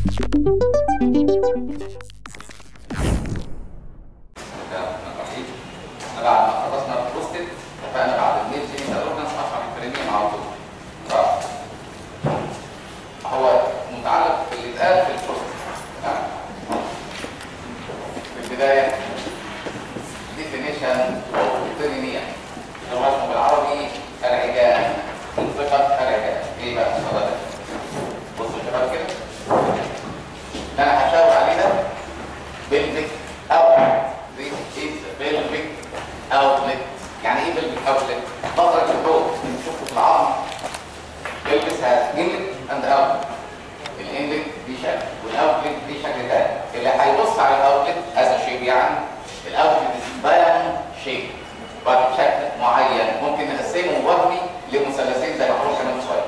بعد ما خلصنا البروستيت اتفقنا بعد الميل جينيتال اورجانز اشرح البرينيوم على طول. هو متعلق باللي اتقال في البروستيت. في البدايه ديفينيشن اوف البرينيوم اللي هو اسمه بالعربي العجان، منطقه العجان. ايه بقى الصدى ده؟ بصوا يا شباب كده، اللي انا هشاور عليه ده بلفيك اوتلت. This is pelvic outlet. يعني ايه pelvic outlet؟ مخرج الحوض بنشوفه في العظم. pelvis has inlet and outlet. الانلت دي شكل والاوتلت دي شكل تاني. اللي هيبص على الاوتلت هذا شيء، يعني الاوتلت دايموند شيب بشكل معين ممكن نقسمه وهمي لمثلثين زي ما هنقول كمان شويه.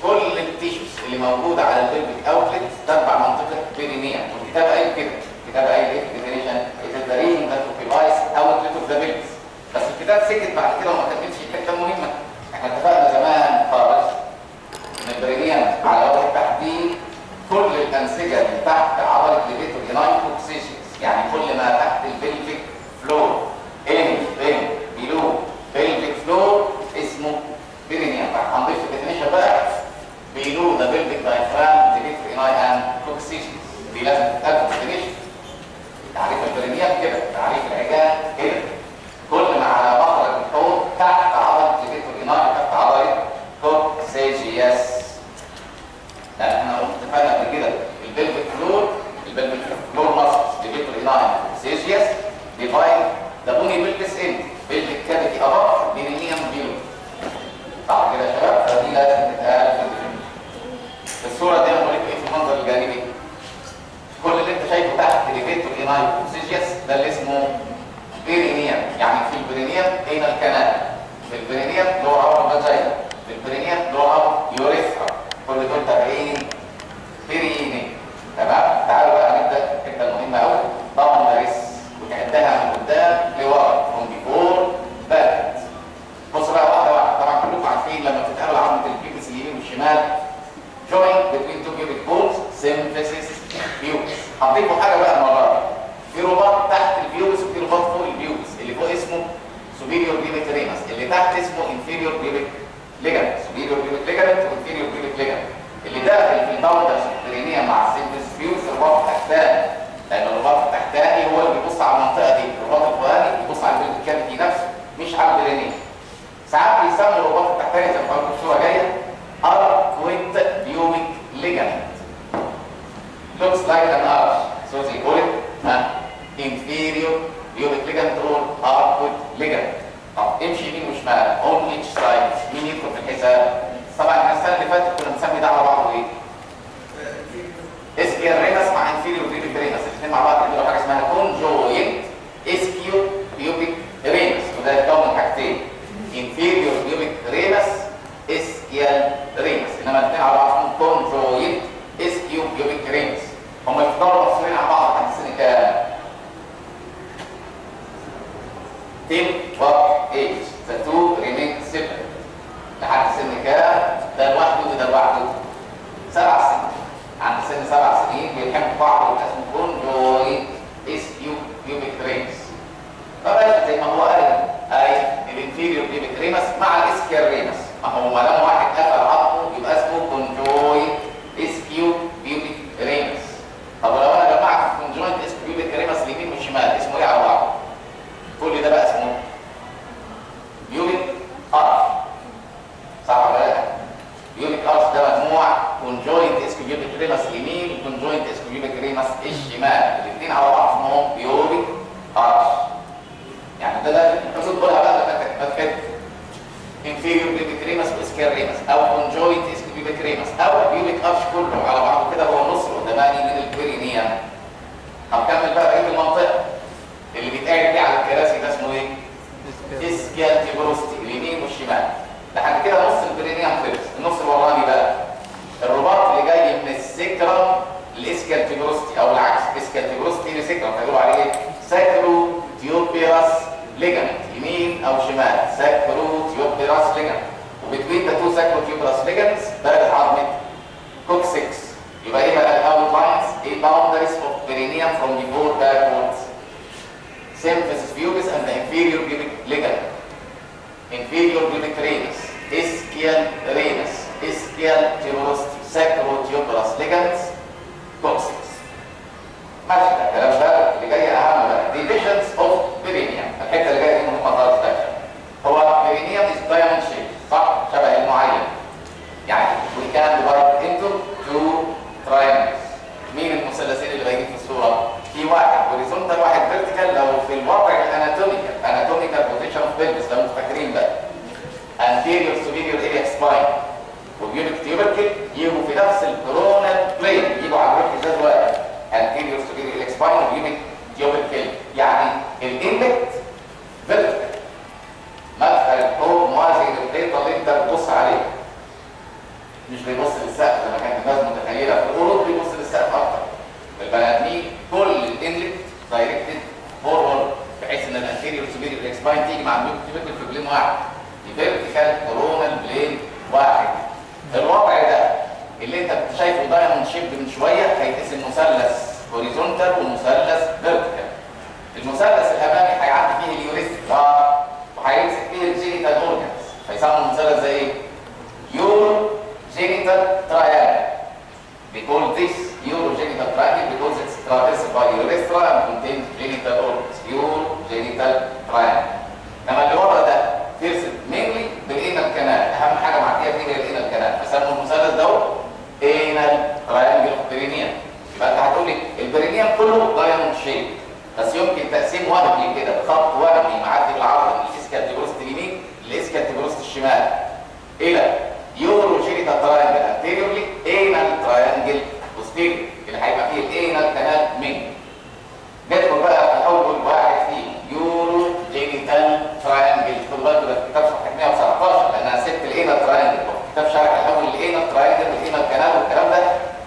كل التيشوز اللي موجوده على البلفيك اوتلت تتبع منطقه بيرينيوم، والكتاب قايل كده. الكتاب قايل ايه في الديفينيشن؟ It is the region that occupies outlet of the pelvis. بس الكتاب سكت بعد كده وما كملش الحته المهمه. احنا اتفقنا زمان خالص ان البرينيوم على وجه التحديد كل الانسجه اللي تحت عضله ليفيتور اناين كوكسيشنز، يعني كل ما تحت البلفيك فلور بين بيلو بلفيك فلور اسمه برينيوم. هنضيف في الديفينيشن بقى بيلو ذا بلفيك دايفرام ليفيتور اناين اند كوكسيشنز. دي لازم تتقال في الديفينيشن. تعريف البرينيوم كده، تعريف العجان كده، كل ما على مخرج الحوض تحت عضله ليفيتور اناين تحت عضله كوكسيجياس. احنا اتفقنا قبل كده البلفيك فلور ماسلز ليفيتور اناين كوكسيجياس ديفايد ذا بوني بلفيس اند بلفيك كافيتي اباف برينيوم بيلو. صح كده يا شباب؟ فدي لازم تتقال في الديفينيشن. الصوره دي انا بقول لك ايه في المنظر الجانبي؟ كل اللي انت شايفه تحت ليفيتور اناين كوكسيجياس ده اللي اسمه برينيوم. يعني في البرينيوم هنا الكنال، في البرينيوم لور ابر فاجينا، في البرينيوم لور ابر يوريثرا. كل دول تابعين برينيوم. تمام؟ تعالوا بقى نبدا الحته المهمه قوي، باوندريز، وتعدها من قدام لورا فروم بيفور باك. بص بقى واحده واحده. طبعا كلكم عارفين لما بتتقابل عظمه البيبس اليمين والشمال joint between two pubic bones symphysis pubis. هنضيفوا حاجه بقى المره دي، في رباط تحت البيوبس وفي رباط فوق البيوبس. اللي فوق اسمه superior pubic ramus، اللي تحت اسمه inferior pubic ligament. superior pubic ligament وinferior pubic ligament. اللي داخل في الباوندرز البرينيوم مع السيمفيسيس بيوبس الرباط التحتاني، لان الرباط التحتاني هو اللي بيبص على المنطقه دي. الرباط الفوقاني بيبص على البلفيك كافيتي نفسه مش على البرينيوم. ساعات بيسموا الرباط التحتاني زي ما قلت في الصوره جايه arcuate pubic ligament. Looks like an arch, so they call it inferior pubic ligament or arcuate ligament. طب امشي يمين وشمال on each side. مين يدخل في الحساب؟ طبعا احنا السنه اللي فاتت كنا بنسمي ده على بعضه ايه؟ اسكيال رينس مع inferior pubic ramus، الاثنين مع بعض بيعملوا حاجه اسمها conjoint ischio pubic ramus، وده يتكون من حاجتين inferior pubic ramus اسكيال رينس، انما الاثنين على بعض اسمهم conjoint ischio pubic ramus. هم يفضلوا مفصولين عن بعض لحد سن كام؟ till what age the two remain separate؟ لحد سن كام؟ ده لوحده وده لوحده 7 سنين. عند سن 7 سنين بيلحموا بعض ويبقى اسمه conjoint ischio pubic ramus. فبقى زي ما هو قال اي الانفيريور pubic ramus مع الاسكيال رينس. ما هو ما دام واحد قفل عظمه يبقى اسمه conjoint ischio pubic ramus. طب لو انا جمعت conjoint ischio pubic ramus اليمين والشمال اسمه ايه على بعض؟ كل ده بقى اسمه pubic arch. صح ولا لا؟ pubic arch ده مجموع conjoint ischio pubic ramus اليمين conjoint ischio pubic ramus الشمال، الاثنين على بعض اسمهم pubic arch. يعني ده المفروض تقولها بقى ما تكتب inferior pubic ramus واسكيال رينس او conjoint ischio pubic ramus او pubic arch كله على بعضه كده هو النص القداماني من البرينيوم. هنكمل بقى بقيه المنطقه اللي بيتقعد فيه على الكراسي ده اسمه ايه؟ اسكيال تيبروستي اليمين والشمال. لحد كده نص البرينيوم خلص. النص الوراني بقى الرباط اللي جاي من السكرم الاسكيال تيبروستي او العكس اسكيال تيبروستي لسكرم فيقولوا عليه ايه؟ ساكرو تيوبيراس ليجامنت، يمين او شمال ساكرو تيوبيراس ليجامنت. وبتوين ذا تو ساكرو تيوبيراس ليجامنتس بارد عظمه كوكسكس يبقى ايه بقى الاوتلاينز؟ ايه boundaries of perineum from before backwards. Symphysis pubis and the inferior pubic ligament, inferior pubic ramus, ischial ramus, ischial tuberosity, sacrotuberous ligaments, coccyx. ماشي الكلام ده اللي جاي اهم بقى divisions of perineum. الحته اللي جايه دي مهمه خالص بقى. هو perineum is diamond shape صح؟ شبه المعين. يعني we can divide into two triangles. مين المثلثين اللي باينين في الصوره؟ في واحد horizontal واحد vertical. لو في الوضع الاناتوميكال anatomical position of pelvis لو انتم فاكرين بقى anterior superior iliac spine وبيونيك tubercle يجوا في نفس الكورونال بلين، يجوا على الوجه ده واحد anterior superior iliac spine وبيونيك tubercle. يعني الانلت vertical مدخل الحوض موازي للحيطه اللي انت بتبص عليه، مش بيبص للسقف زي ما كانت الناس متخيله. في القلوب بيبص للسقف اكتر. البني ادمين كل الانلت دايركتد فورورد بحيث ان الانتيريور سوبيريور اكسباين تيجي مع البيوت في بلين واحد، فيرتيكال كورونال بلين واحد. الوضع ده اللي انت شايفه دايموند شيب من شويه هيتقسم مثلث هوريزونتال ومثلث فيرتيكال. المثلث الامامي هيعدي فيه اليوريثرا وهيمسك فيه الجينيتال اورجانز، هيسموا المثلث زي ايه؟ Urogenital triangle. We call this urogenital triangle because it's traversed by urethra and contains genital organs. Urogenital triangle. لما اللي ورا ده ترسم mainly بالانال كانال، اهم حاجه معديه فيه هي الانال كانال، فسموا المثلث ده anal triangle of perineum. يبقى انت هتقول لي البرينيوم كله دايموند شيب، بس يمكن تقسيم وهمي كده بخط وهمي معدي بالعرض من الاسكال تيبروست اليمين للاسكال تيبروست الشمال الى يوروجينيتال تراينجل انتيريورلي انال تراينجل بوستيريور اللي هيبقى فيه الانال كانال من. ندخل بقى في اول واحد فيه يوروجينيتال تراينجل. خدوا بالكم ده في كتاب صفحه 119 لان انا سبت الانال تراينجل في كتاب شرح الاول الانال تراينجل والانال كانال والكلام ده.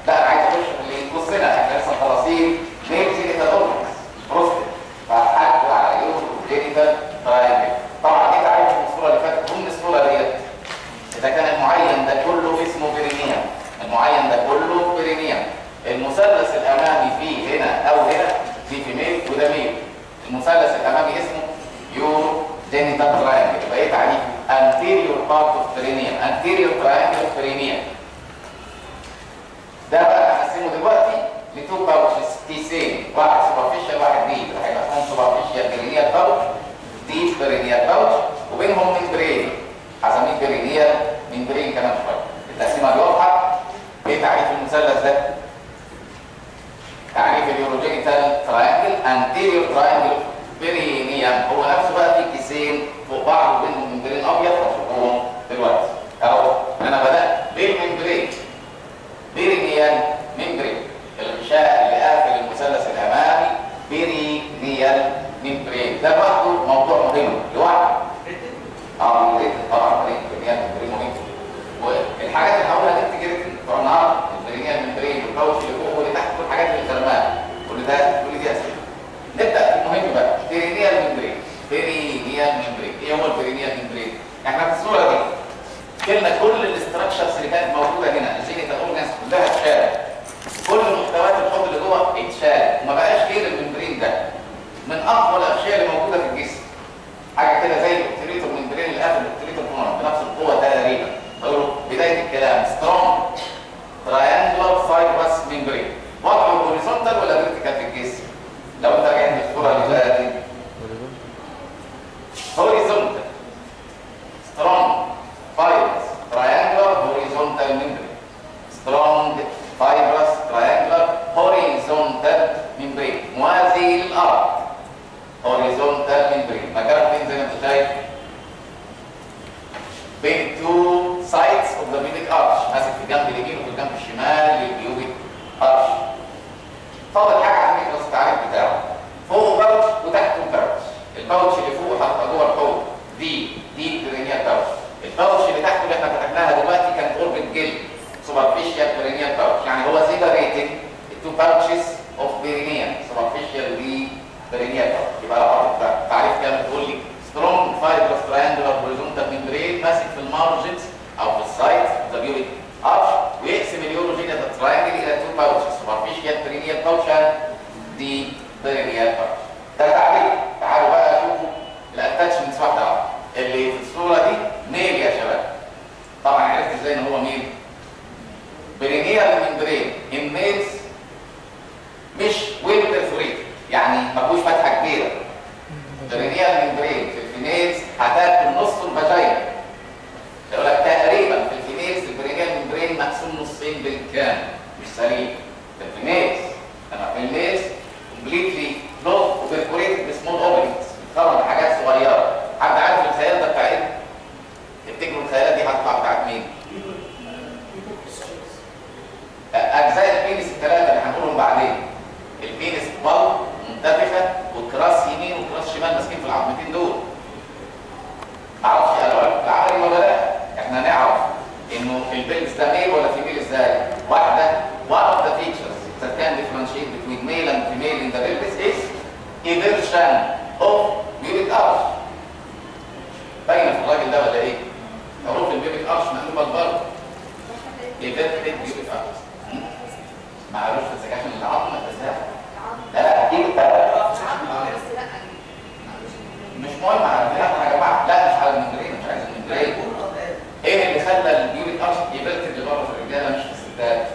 لا انا عايز اخش في اللي يخصنا احنا لسه خلاصين جينيتال اورجنز بروستات، فهحكوا على يوروجينيتال تراينجل. طبعا انت عارف من الصوره اللي فاتت ضمن الصوره ديت إذا كان المعين ده كله اسمه بيرينيوم، المعين ده كله بيرينيوم. المثلث الأمامي فيه هنا أو هنا دي فيميل وده ميل. المثلث الأمامي اسمه يوروجينيتال تراينجل. يبقى إيه تعريفه؟ anterior part of perineum، anterior triangle of perineum. ده بقى هقسمه دلوقتي لتو باوتشز، كيسين، واحد سوبرفيشال واحد ديب، هيبقى اسمهم سوبرفيشال بيرينيال باوتش، ديب بيرينيال باوتش، وبينهم ممبرين. هسميه بيرينيال ممبرين كمان شويه. التقسيمه دي واضحه. ايه تعريف المثلث ده؟ تعريف اليوروجينيتال تراينجل انتيريور تراينجل بيرينيوم، هو نفسه بقى فيه كيسين فوق بعض وبينهم ممبرين ابيض هشوفهم دلوقتي. اهو انا بدات بالممبرين، بيرينيال ممبرين، الغشاء اللي قافل المثلث الامامي بيرينيال ممبرين. ده برضه موضوع مهم لوحده. طبعا البرينيال ممبرين مهم. والحاجات اللي هقولها دي انتجريتد بتوع النهارده، البرينيال ممبرين والباوتش اللي فوق واللي تحت، كل الحاجات اللي خدناها كل دي اسئله. نبدا في المهم بقى، بيرينيال ممبرين. بيرينيال ممبرين، ايه هو البيرينيال ممبرين؟ احنا في الصوره دي شلنا كل الاستراكشرز اللي كانت موجوده هنا، الجينيتال اورجانز كلها اتشالت، كل محتويات الحوض اللي جوه اتشالت، وما بقاش غير الممبرين ده. من اقوى الاشياء اللي موجوده في الجسم، حاجه كده زي الاوبتريتور ممبرين اللي قافل الاوبتريتور فونر بنفس القوه تقريبا. بقول بدايه الكلام سترونج تراينجلر فايبرس ممبرين. وضعه هوريزونتال ولا فيرتيكال في الجسم؟ لو انت رجعت للصوره اللي فاتت هوريزونتال سترونج فايبرس تراينجلر هوريزونتال ممبرين. سترونج فايبرس تراينجلر هوريزونتال ممبرين موازي للارض. هوريزونتال ممبرين مكانه فين زي ما انت شايف؟ بين تو سايدز اوف ذا بيوبيك ارش، ماسك في الجنب اليمين وفي الجنب الشمال للبيوبيك ارش. فاضل حاجه عشان نخلص التعريف بتاعه. فوق باوتش وتحته باوتش. الباوتش اللي فوق هتبقى جوه الحوض دي بيرينيال باوتش. الباوتش اللي تحته اللي احنا فتحناها دلوقتي كانت اوربت جلد سوبرفيشال بيرينيال باوتش، يعني هو سيبريتد التو باوتشز اوف بيرينيال سوبرفيشال دي بيرينيال باوتش. يبقى لو حطيت تعريف كامل تقول لي سترونج فايبرس تراينجلر هوريزونتال ممبرين ماسك في المارجنز او في السايد ذا بيوبيك ارش، ويقسم اليوروجينيتال تراينجل الى تو نصين بالكامل مش سليم في الفيميلز. اما في الميلز كومبليتلي بلوك وبركوريتد بسمول اوبننجز، طبعا حاجات صغيره. حد عارف الخيال ده بتاع ايه؟ تفتكروا الخيالات دي هتطلع بتاعت مين؟ اجزاء البينس الثلاثه اللي هنقولهم بعدين. البينس بل منتفخه والكراس يمين والكراس شمال ماسكين في العظمتين دول. معرفش انا في العملي ولا لا. احنا نعرف انه البيلز ده ميل ولا فيميل ازاي؟ واحده one of the features that can differentiate between male and female in the pelvis is eversion of pubic arch. باينه في الراجل ده ولا ايه؟ حروف البيبك ارش مقلوبه لبره. everted pubic arch. ما عرفش السكاشن العظمه ازاي؟ لا اكيد مش مهم على الفراخ يا جماعه. لا مش على الممبرين، مش عايز الممبرين. ايه اللي خلى البيوبيك ارش يبرتد لبره في الرجاله مش في الستات؟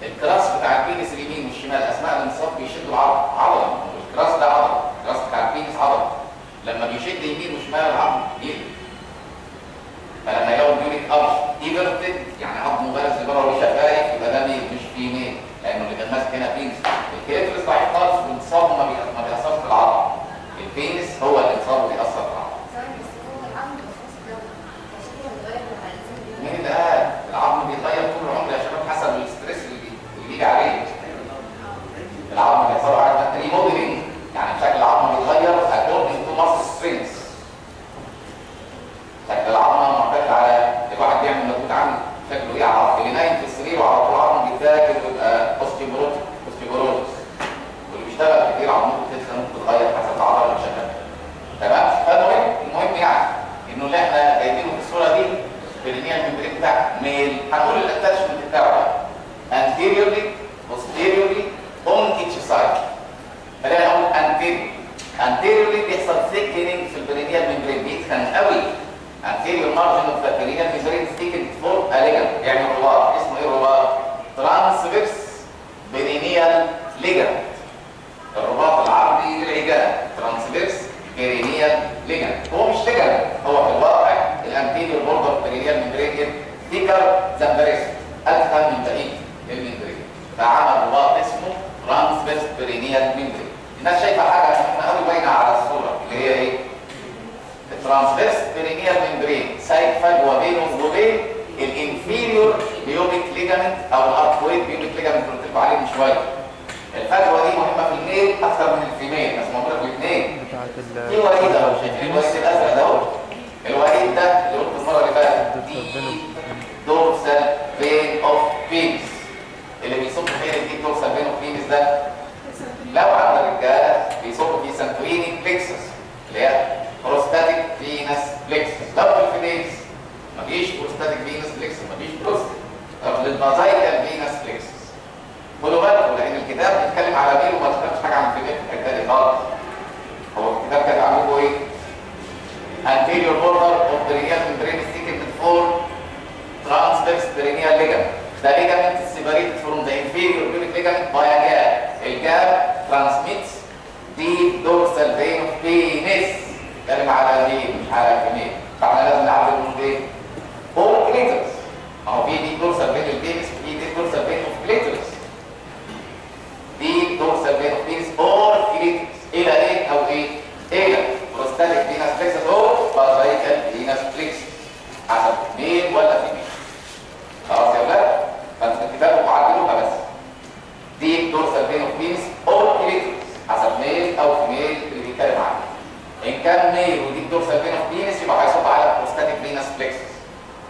الكراس بتاع البينس اليمين والشمال اثناء الانصاف بيشدوا العضله. الكراس ده عضله، الكراس بتاع البينس عضله. لما بيشد يمين وشمال العظم يقلب. فلما يلاقوا البيوبيك ارش يبرتد يعني عظمه بارز لبره والشفايف يبقى ده ميل مش فيميل، لانه اللي كان ماسك هنا بينس. الكليتورس ضعيف خالص والانصاب ما بيأثرش في العظم. البينس هو اللي انصابه بيأثر في العظم. مين اللي قال؟ العظم بيتغير طول العمر يا شباب حسب الستريس اللي بيجي عليه. العظم بيحصل له حاجه ريموديلنج، يعني شكل العظم بيتغير according to muscle strength. شكل العظم معتمد على الواحد بيعمل مجهود عامل شكله ايه على العظم. اللي نايم في السرير وعلى طول عظمه بيتاكل ويبقى اوستيوبروز. واللي بيشتغل كتير عظمته بتتخن وبتتغير حسب العضله اللي شغاله. تمام؟ فالمهم يعني انه اللي احنا جايبينه في الصوره دي البرينيال ممبرين بتاع ميل. هنقول الاتاتشمنت بتاعه anteriorly posteriorly on each side. خلينا نقول anteriorly بيحصل thickening في البرينيال ممبرين، بيتخن قوي. anterior margin of the perineal membrane thickened for a ligament، يعني رباط. اسمه ايه الرباط؟ transverse perineal ligament. الرباط العرضي للعجال transverse perineal ligament. هو مش ligament، هو في الواقع الانتيريور بوردر perineal membrane thicker than the rest، اتخن من بقيه الممبرين، فعمل رباط اسمه transverse perineal membrane. الناس شايفه حاجه احنا قوي باينه على الصوره اللي هي ايه؟ الترانسفيرس بيرينيال ممبرين سايب فجوه بينه وبين الانفيريور بيوبيك ليجامنت او الاركويد بيوبيك ليجامنت اللي قلت لكم عليه من شويه. الفجوه دي مهمه في الميل اكثر من الفيميل، بس موجوده في الاثنين. في وريد اهو، شايفين الوريد الازرق ده اهو؟ الوريد ده اللي قلت المره اللي فاتت دي دورسال فين اوف بينس. اللي بيصب فين الديب دورسال فين اوف بينس ده؟ لو عند الرجاله بيصب في سانتوريني بلكسس اللي هي بروستاتيك فينس بلكسس. لو في الفيميلز مفيش بروستاتيك فينس بلكسس، مفيش بروستات. طب للفازايكال فينس بلكسس. خدوا بالكم لان الكتاب بيتكلم على ميل وما ذكرش حاجه عن الفيميل في الحته دي خالص. هو الكتاب كان عامل ايه؟ anterior border of perineal membrane thickened for transverse perineal ligament. The ligament is separated from the inferior pubic ligament by a gap. الجاب transmits deep dorsal vein of penis. بيتكلم على ميل مش على فيميل، فاحنا لازم نعرف انه ايه؟ هو كليتورس. اهو في deep dorsal vein of penis وفي deep dorsal vein of clitoris. deep dorsal vein of penis or clitoris الى ايه او ايه؟ الى بروستاتيك فينس بلكسس او فازايكال فينس بلكسس حسب ميل ولا فيميل. خلاص يا ولاد؟ فانتوا في الكتاب معدلوها بس. deep dorsal vein of penis or clitoris حسب ميل او فيميل اللي بيتكلم عنه. ان كان ميل وديب دورسال فين اوف بينس يبقى هيصب على بروستاتيك فينس بلكسس.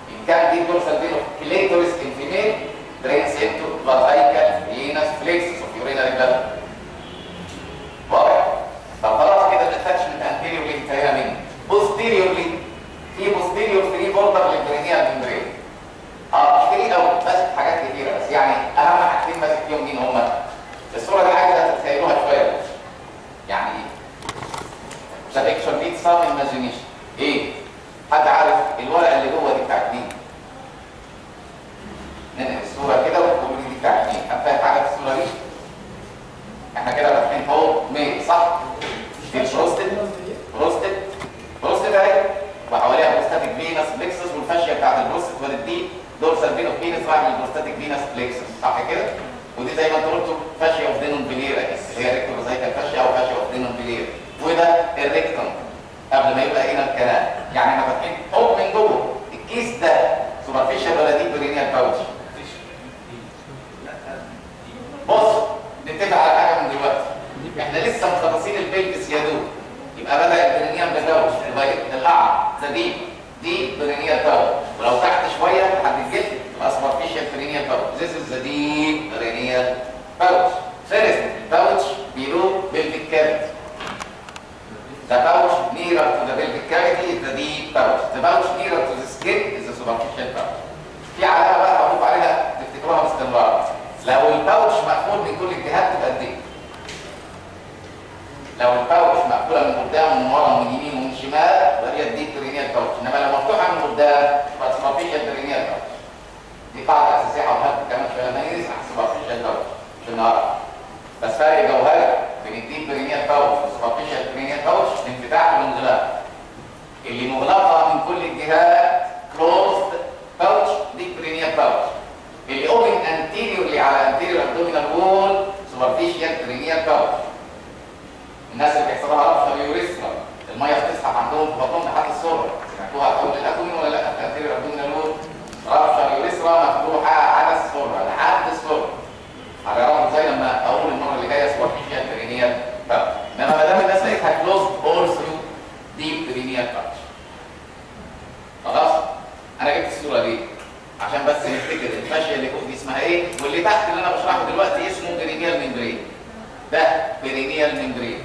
ان كان ديب دورسال فين اوف كليتورس ان فيميل درينز انتو فازايكال فينس بلكسس اوف يورينري بلاد. واضح؟ طب خلاص كده الاتاتشمنت انتيريورلي انتهينا منه. بوستيريورلي في بوستيريور فري بوردر للبرينيال ممبرين. مش كتير قوي، ماسك حاجات كتيره بس يعني اهم حاجتين ماسك فيهم مين هما؟ الصوره دي عايزه تتخيلوها شويه. يعني ايه؟ The picture needs some imagination. ايه؟ حد عارف الورقه اللي جوه دي بتاعت مين؟ ننقل الصوره كده وتقول لي دي بتاعت مين؟ حد فاهم حاجه في الصوره دي؟ احنا كده فاتحين فوق ميل صح؟ دي بروستد اهي وحواليها بروستاتيك فينس بلكسس والفاشيه بتاعت البروستات والدي دورسال فين اوف فينس رايح للبروستاتيك فينس بليكسس، صح كده؟ ودي زي ما انتوا قلتوا فاشيا اوف دينون فيليرا، هي ريكتوفيزايكال فاشيا او فاشيا اوف دينون فيليرا، وده الريكتوم قبل ما يبقى هنا الكلام، يعني احنا فاتحين حب من جوه. الكيس ده سوبرفيشال ولا ديب برينيال باوتش؟ بص نتفق على حاجه من دلوقتي، احنا لسه مخلصين البلفس يا دوب، يبقى بدا البرينيال باوتش الاعلى ذا ديب برينيال باوتش، ولو تحت شويه لحد الجلد يبقى سوبرفيشال برينيال باوتش. This is the deep perineal pouch. First pouch below pelvic cavity. The pouch nearer to the pelvic cavity is the deep pouch. The pouch nearer to the skin is the superficial pouch. في علامه بقى هقول عليها تفتكروها باستمرار، لو الباوتش مقفول من كل الجهات تبقى دي. لو الباوتش مقفوله من قدام ومن ورا ومن يمين ومن شمال يبقى هي الديب برينيال باوتش، انما لو مفتوحه من قدام يبقى سوبرفيشال برينيال باوتش. دي قاعده اساسيه هقولها لكم كمان شويه لما نيجي نسمع سوبرفيشال باوتش في النهارده. بس فرق جوهري بين الديب برينيال باوتش والسوبرفيشال برينيال باوتش انفتاح وانغلاق. اللي مغلقه من كل الجهات كلوزد باوتش ديب برينيال باوتش. اللي اوبن انتيريورلي على انتيريور ابدومينال وول سوبرفيشال برينيال باوتش. الناس اللي بيحصل لها رابشر يوريثرا الميه بتسحب عندهم في بطنهم لحد السره، سمعتوها في اول الابدومين ولا لا؟ في انتيريور ابدومينال وول رابشر يوريثرا مفتوحه على السره لحد السره. هتعرفوا ازاي لما اقول المره اللي جايه سوبرفيشال برينيال باوتش. انما ما دام الناس لقيتها كلوزد اور ثرو ديب برينيال باوتش. خلاص؟ انا جبت الصوره دي عشان بس نفتكر الفاشيه اللي فوق دي اسمها ايه، واللي تحت اللي انا بشرحه دلوقتي اسمه برينيال ممبرين. ده برينيال ممبرين.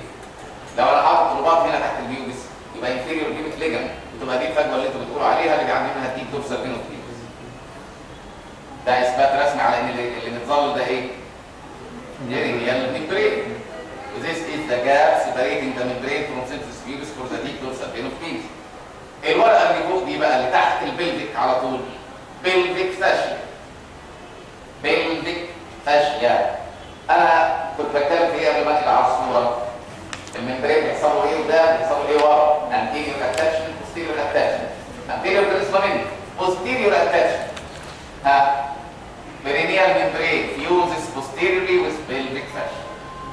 لو انا حاطط رباط هنا تحت البيوبس يبقى انفيريور بيوبك ليجامنت، وتبقى دي الفجوه اللي انتوا بتقولوا عليها اللي بيعمل منها الديب دورسال فين اوف فينس. ده اثبات رسمي على ان اللي متظلل ده ايه؟ برينيال ممبرين. This is the gap separating the membrane from symphysis pubis for the deep dorsal vein of penis. الورقه اللي فوق دي بقى اللي تحت البلفيك على طول بلفيك فاشيا. بلفيك فاشيا. انا كنت بتكلم في ايه قبل ما انقل على الصوره؟ الممبرين بيحصل له ايه وده بيحصل له ايه ورا؟ anterior attraction posterior attraction. anterior بالنسبه مني posterior attraction. ها perineal membrane fuses posteriorly with pelvic fascia.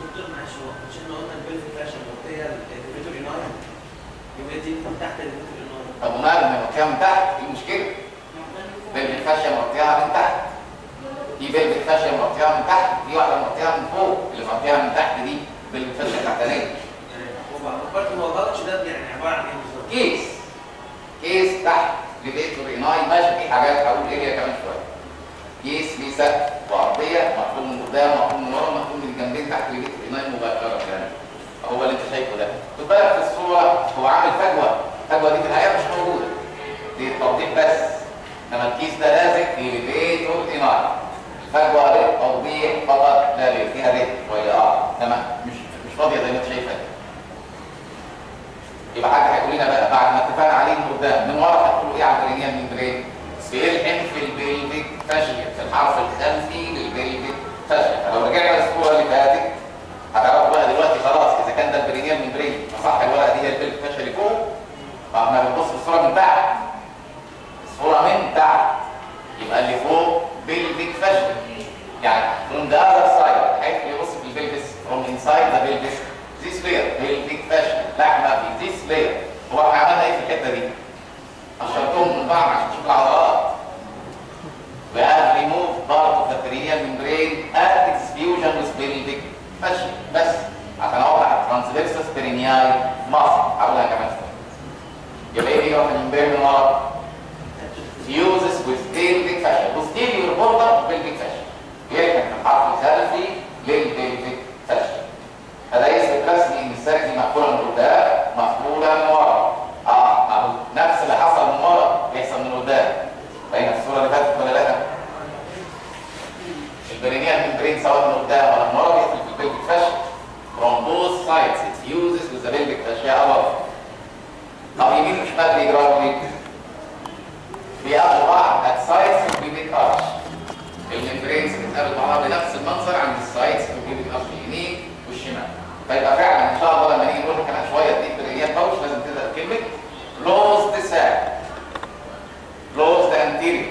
دكتور معلش هو مش احنا قلنا البلفيك فاشن هي الفيتوري ناين يبقى دي من تحت الفيتوري ناين. طب وماله ما مغطيها من تحت؟ ايه المشكله؟ pelvic fascia مغطيها من تحت. في pelvic fascia مغطيها من تحت، في واحده مغطيها من فوق، اللي مغطيها من تحت دي pelvic fascia التحتانيه. برضه هو بلطش ده يعني عباره عن ايه بالظبط؟ كيس تحت لفيتوري ناين ماشي، في حاجات هقول ايه هي كمان شويه. كيس ليه سقف وارضيه مقفول من قدام مقفول من ورا مقفول من الجنبين تحت لفيتوري ناين مباشره يعني. هو اللي انت شايفه ده. خد بالك في الصوره هو عامل فجوه، الفجوه دي في الحقيقه مش موجوده. دي توضيح بس. انما الكيس ده لازق في لفيتوري ناين. الفجوه للتوضيح فقط لا غير، فيها ريت شويه تمام، مش فاضيه زي ما انت شايفها دي. يبقى حاجه هيقول لنا بقى بعد ما اتفقنا عليه من قدام من ورا هتقولوا ايه على البرينيال ممبرين؟ بيلحم في البلفيك فاشيا، في الحرف الخلفي للبلفيك فاشيا. فلو رجعنا للصوره اللي فاتت هتعرفوا بقى دلوقتي خلاص اذا كان ده البرينيال ممبرين فصح الورقه دي هي البلفيك فاشيا اللي فوق. فاحنا بنبص في الصوره من تحت. الصوره من تحت يبقى اللي فوق بلفيك فاشيا. يعني from the other side حيث يبص في البلفيس from inside the pelvis this layer pelvic fascia لحمه في this layer. هو احنا عملنا ايه في الحته دي؟ قشرتهم من بعض عشان تشوف العضلات. We have removed part of the perineal membrane at its fusion with pelvic fascia بس عشان اوضح الترانسفيرسس perineal muscle. هقولها كمان شويه. يبقى ايه بيقف الممبرين من ورا؟ fuses with pelvic fascia posterior border of pelvic fascia. يركب في الحرف الخلفي للبلفيك فاشيا. هذا يثبت رسمي ان الساك دي مقفوله من قدام مقفوله من ورا. اهو نفس اللي حصل من ورا بيحصل من قدام. باينه في الصوره اللي فاتت ولا لا؟ البرينيال ممبرين سواء من قدام ولا من ورا بيقفل في البلفيك فاشيا. From both sides it fuses with the pelvic fascia above. طب يمين وشمال بيجروا ايه؟ بيقابلوا بعض at sides of pelvic arch. الممبرينز بتقابل بعضها بنفس المنظر عند السايدز في البيبي الارش اليمين والشمال. فيبقى فعلا ان شاء الله لما نيجي نقول كمان شويه دي برينيال باوتش لازم تبدا بكلمه كلوز ذا ساك. كلوز ذا انتيريور.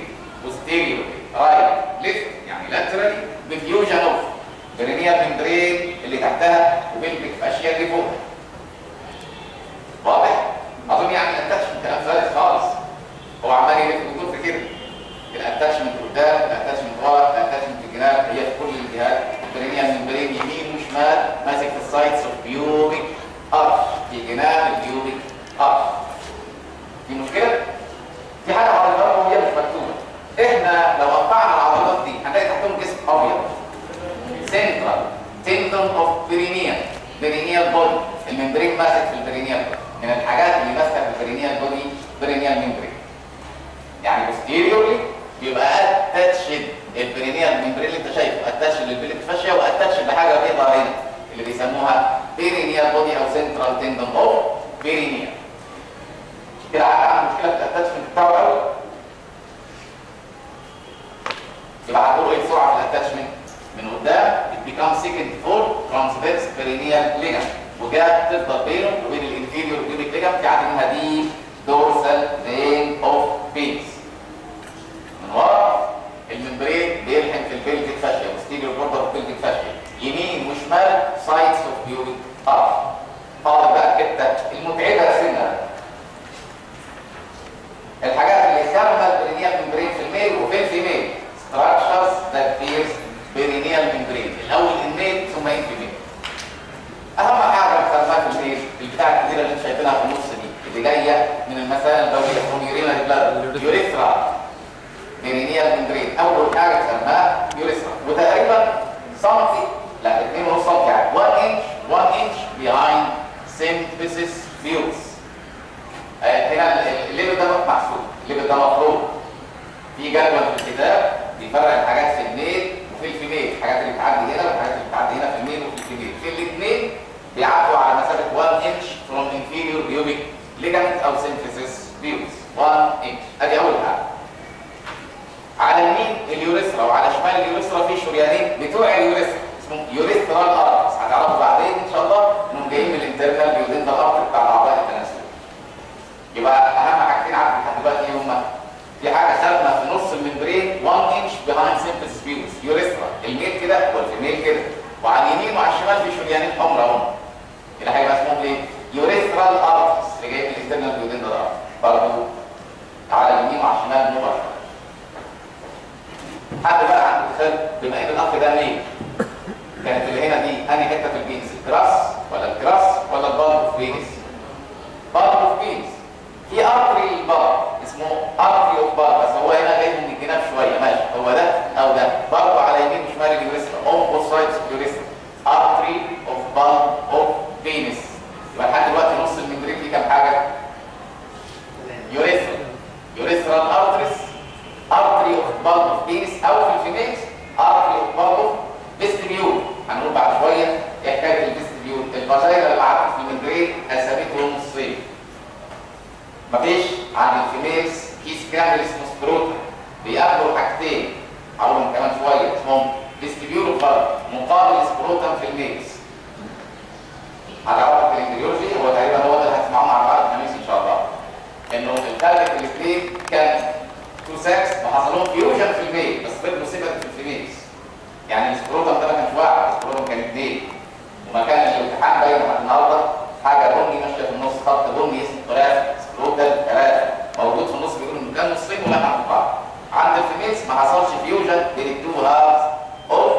احنا لو قطعنا العضلات دي هنلاقي تحتهم جسم ابيض. سنترال تندون اوف بيرينيال بودي، الممبرين ماسك في البيرينيال. من الحاجات اللي ماسكه في البيرينيال بودي بيرينيال ممبرين. يعني posteriorly بيبقى اتاتشد البيرينيال ممبرين اللي انت شايفه، اتاتشد للبليك فاشيا واتاتشد لحاجه بيضاء هنا اللي بيسموها بيرينيال بودي او سنترال تندون اوف بيرينيال. كده عندنا مشكله في الاتاتشمنت بتاعه الاول. يبقى هتقولوا ايه بسرعه في الاتاتشمنت؟ من قدام it becomes second full transverse perineal ligament، وجاب تفضل بينه وبين الانفيريور pubic ligament في عندنا منها دي dorsal vein of penis. من ورا الممبرين بيلحم في البلفيك فاشيا posterior border of pelvic fascia، يمين وشمال sides of pubic arch. فاضل بقى الحته المتعبه سنه، الحاجات اللي خارجه البرينيال ممبرين في الميل وفي الفيميل. structures that pierce perineal membrane، الاول الميل ثم الفيميل. اهم حاجه خدناها في الميل البتاع الكبيره اللي انت شايفينها في النص دي اللي جايه من المثانه البوليه from urinary bladder، يوريثرا perineal membrane. اول حاجه خدناها يوريثرا، وتقريبا سنتي لا 2.5 سم يعني 1 inch behind symphysis pubis. هنا الليبل ده محسوب، الليبل ده مفروض في جدول في الكتاب بيفرق الحاجات في الميل وفي الفيميل، الحاجات اللي بتعدي هنا والحاجات اللي بتعدي هنا في الميل وفي الفيميل. في الاثنين بيعدوا على مسافه 1 inch from inferior pubic ligament او symphysis pubis. 1 inch. ادي اول حاجه. على اليمين اليوريثرا وعلى شمال اليوريثرا في شريانين بتوع اليوريثرا اسمهم يوريثرال ارتس، هتعرفوا بعدين ان شاء الله انهم جايين من الانترنال بيودنتال ارتر بتاع الاعضاء التناسليه. يبقى اهم حاجتين عندي لحد دلوقتي ايه هما؟ في حاجه خارجه في نص الممبرين 1 inch behind symphysis pubis يوريثرا، الميل كده والفيميل كده، وعلى اليمين وعلى الشمال في شريانين حمراء اهو. كده هيبقى اسمهم ايه؟ يوريثرال ارتس اللي جاي من الانترنال بيودنتال ارتر برضه على اليمين وعلى الشمال مباشره. حد بقى عنده خلف بما ان الاخ ده ميل، كانت اللي هنا دي انهي حته في البينس؟ الكراس ولا الكراس ولا البالب اوف بينس؟ بالب اوف بينس. في ارتري البالب اسمه ارتري اوف بالب، بس هو هنا جاي من الجناب شويه، ماشي هو ده او ده، برضه على يمين وشمال اليوريثرا اون بوث سايدز اوف اليوريثرا. ارتري اوف بالب اوف بينس. يبقى لحد دلوقتي نص الممبرين فيه كام حاجه؟ يوريثرا، يوريثرال ارتريز، ارتري اوف بالب اوف بينس، او في الفيميلز ارتري اوف بالب اوف فيستيبيول. هنقول بعد شويه ايه حكايه الفيستيبيول. الفاجينا اللي عدت في الممبرين قسمته نصين. مفيش عند الفيميلز كيس كامل اسمه سكروتا، بيقابلوا حاجتين هقولهم كمان شويه اسمهم فيستيبيول اوف بالب مقابل سكروتم في الميلز. هتعرفوا في الامبريولوجي هو تقريبا هو ده اللي هتسمعوه مع بعض الخميس ان شاء الله، انه الفرق في الاثنين كان تو سكس وحصل لهم فيوجن في الميل بس فضلوا سيبت في الفيميلز. يعني السكروتم ده ما كانش واحد، السكروتم كان اثنين، وما كان الامتحان باين لحد النهارده حاجه بني ماشيه في النص، خط بني اسمه ثلاثه، سكروتال ثلاثه موجود في النص، بيقولوا انه كان نصين ولحقوا بعض. عند الفيميلز ما حصلش فيوجن بين التو هافز اوف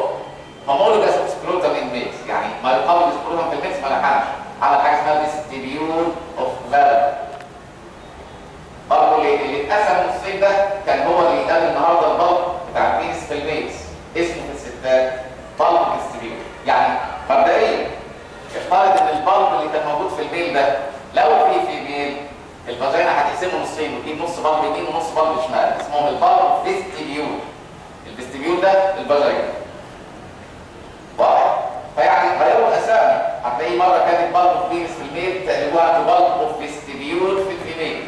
هومولوجاس اوف سكروتم ان ميلز، يعني ما يقابل السكروتم في الميلز ما لحقش، عمل حاجه اسمها فيستيبيول اوف بالب. برضه اللي اتقسم نصين ده كان هو اللي يتقال النهارده البلب بتاع البينس في الميلز، اسمه في الستات بلب فيستيبيول. يعني مبدئيا افترض ان البلب اللي كان موجود في الميل ده لو في فيميل الفاجينا هتقسمه نصين وتجيب نص بلب يمين ونص بلب شمال، اسمهم البلب فيستيبيول. الفيستيبيول ده الفاجينا. واضح؟ فيعني غيروا الاسامي، هتلاقي مره كانت بلب اوف بينس في الميل تقلبوها بلب اوف فيستيبيول في الفيميل.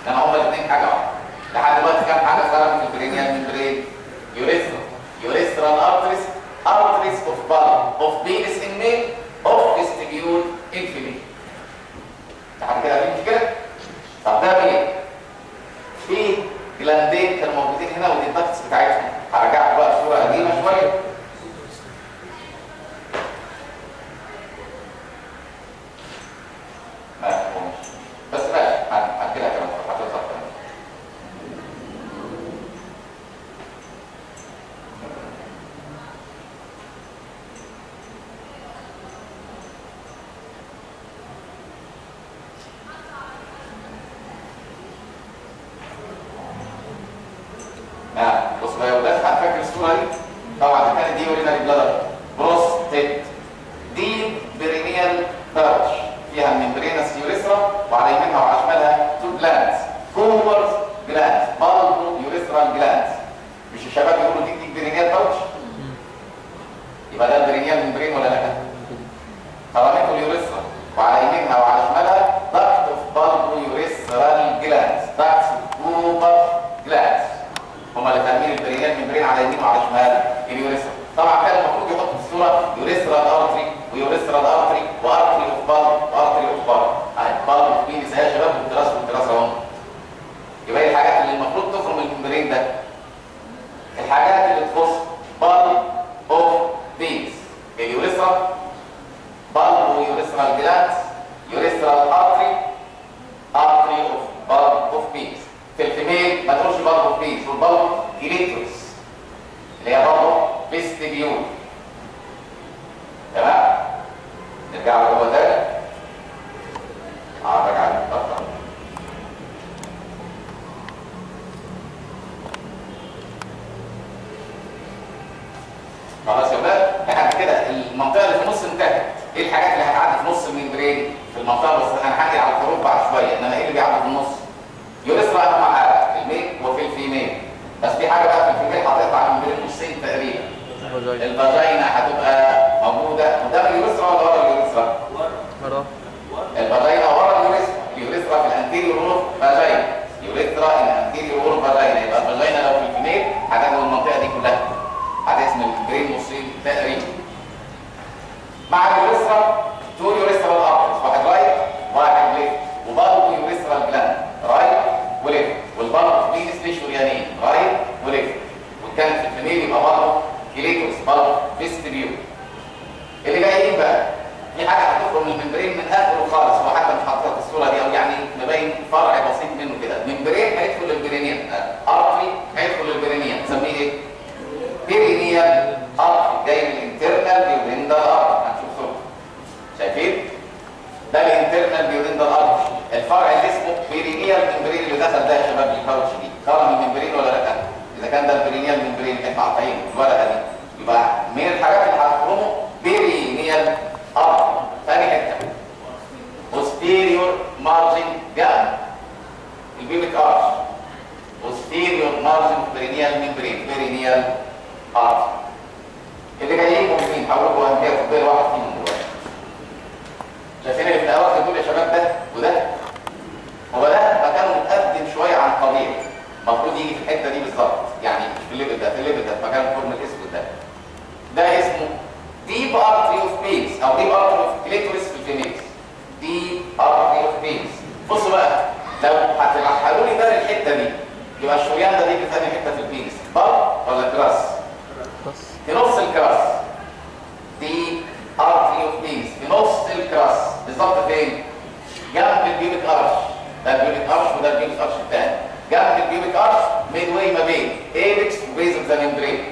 لما هما الاثنين حاجه واحده. لحد دلوقتي كام حاجه خرجت من البرينيال ممبرين؟ يوريثرا، يوريثرال ارتريز، arteries of bulb of penis in male of vestibule in female. لحد كده في مشكله؟ طب ده مين؟ في جلاندين كانوا موجودين هنا ودي الدكتس بتاعتهم. هرجعكم بقى صوره قديمه شويه. بس ماشي هنجيلها كمان هتظهر كمان. بص بقى يا ولاد، فاكر الصوره دي؟ طبعا كانت دي يورينري بلادر بروستيت. دي برينيال باوتش فيها الممبرينس يوريثرا، وعلى يمينها وعلى شمالها تو جلاندز، كوبرز جلاندز، بالبو يوريثرال جلاندز. مش الشباب يقولوا دي برينيال باوتش؟ يبقى ده البرينيال ممبرين ولا لا؟ خرامته اليوريثرا، وعلى يمينها وعلى شمالها داكت اوف بالبو يوريثرال جلاندز، داكت اوف كوبر جلاندز. هما اللي فاهمين البرينيال ممبرين على يمين وعلى شمال اليوريثرا. طبعا كان المفروض يحط في الصوره يوريثرال ارتري ويوريثرال ارتري وارتري اوف بالب وارتري اوف بالب. بالب اوف بينس يا شباب، والدراسه والدراسه اهو. يبقى ايه الحاجات اللي المفروض تخرم الممبرين ده؟ الحاجات اللي تخص بالب اوف بينس، اليوريثرا، بالب ويوريثرال جلاندز، يوريثرال ارتري، ارتري اوف بالب اوف بينس. في الفيميل ما تقولش بالب اوف بينس، والبالب كليتورس اللي هي برضه فيستيبيول. تمام؟ نرجع لجوه تاني. راجع للفتره. خلاص يا ولاد، لحد كده المنطقه اللي في النص انتهت. ايه الحاجات اللي هتعدي في نص الممبرين في المنطقه؟ بس انا هحكي على الحروف بعد شويه، انما ايه اللي بيعدي في النص؟ يوريثرا اهم حاجه في الميل وفي الفيميل. بس في حاجه بقى في الفيميل هتقطع الممبرين نصين تقريبا. الفاجينا هتبقى موجوده قدام اليوريثرا ولا ورا اليوريثرا؟ ورا. الفاجينا ورا اليوريثرا، اليوريثرا في الانتيريور وول فاجينا، يوريثرا الانتيريور وول فاجينا. يبقى الفاجينا لو في الفيميل هتاخد المنطقه دي كلها، هتقسم الممبرين نصين تقريبا. مع اليوريثرا تو يوريثرال ارترز، واحد رايت واحد ليفت، وبالبو يوريثرال جلاند رايت وليفت، والبالبو في بينس ليه شريانين رايت وليفت. وكانت في الفيميل يبقى بالبو كليتورس، بالبو فيستيبيول. اللي جايين بقى في حاجه هتخرج من الممبرين من اخره خالص، هو حتى مش حاطط الصوره دي، او يعني مبين فرع بسيط منه كده. الممبرين هيدخل البرينيال ارتري، هيدخل البرينيال، نسميه ايه؟ بيرينيال ارتري، جاي من الانترنال بيوريندال ارتري. هنشوف صورته، شايفين؟ ده الانترنال بيوريندال ارتري. الفرع اللي اسمه بيرينيال ممبرين اللي دخل ده يا شباب الباوتش دي، خرم الممبرين ولا لا؟ اذا كان ده البرينيال ممبرين اللي احنا قاطعينه الورقه دي، يبقى من الحاجات اللي هتخرمه بيرينيال ارتري. ثاني حته posterior margin gap، البيبك ارش، posterior margin perineal membrane، perineal artery. اللي جايين مهمين، هقول لكم اهميه كل واحد فيهم دلوقتي. شايفين اللي في الاواخر دول يا شباب؟ ده وده، هو ده مكانه متقدم شويه عن الطبيعي، المفروض يجي في الحته دي بالظبط، يعني مش في الليفل ده، في الليفل ده في مكان الفورم الاسود ده. ده اسمه deep artery of penis او deep artery of clitoris في الفيميلز. deep artery of penis. بصوا بقى، لو هترحلوا لي ده الحته دي، يبقى الشريان ده دي في ثاني حته في البينس، بر ولا كراس؟ في نص الكراس. deep artery of penis في نص الكراس بالظبط. فين؟ جنب البيبك ارش. ده البيبك ارش وده البيبك ارش الثاني. جنب البيبك ارش ميدواي ما بين ايبكس وبيز اوف ذا ممبرين،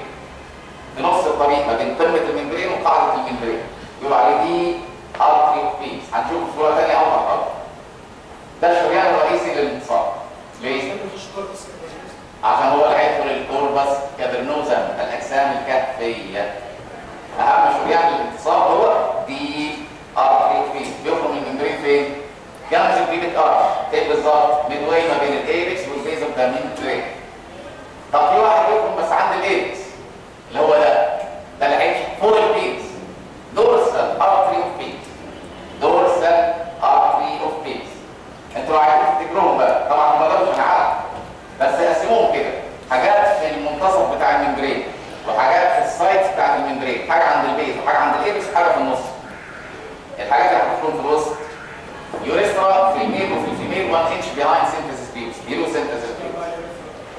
في نص الطريق ما بين قمه الممبرين وقاعده الممبرين، يبقى عليه دي ارتري اوف بينس. هنشوف صوره ثانيه اوضح اكتر. ده الشريان الرئيسي للانتصاب. ليه؟ عشان هو اللي هيدخل الكوربس كافرنوزم، الاجسام الكهفيه. اهم شريان للانتصاب هو دي ارتري اوف بينس. بيخرج من الممبرين فين؟ جنب البيبك ارش. فين بالظبط؟ ميدواي ما بين الايبكس والبيز اوف ذا ممبرين. طب في واحد بيخرج بس عند الايبكس اللي هو ده اللي هيمشي فوق البينس، دورسال ارتري اوف بينس. دورسال ارتري اوف بينس. انتوا عايزين تفتكروهم بقى، طبعا هم دول انا عارف، بس قسموهم كده، حاجات في المنتصف بتاع الممبرين وحاجات في السايت بتاع الممبرين، حاجه عند البيز وحاجه عند الايبكس وحاجه في النص. الحاجات اللي هتكون في الوسط يوريثرا في الميل وفي الفيميل 1 انش بيهايند سينثيسيس بيوبس، بيلو سينثيسيس بيوبس.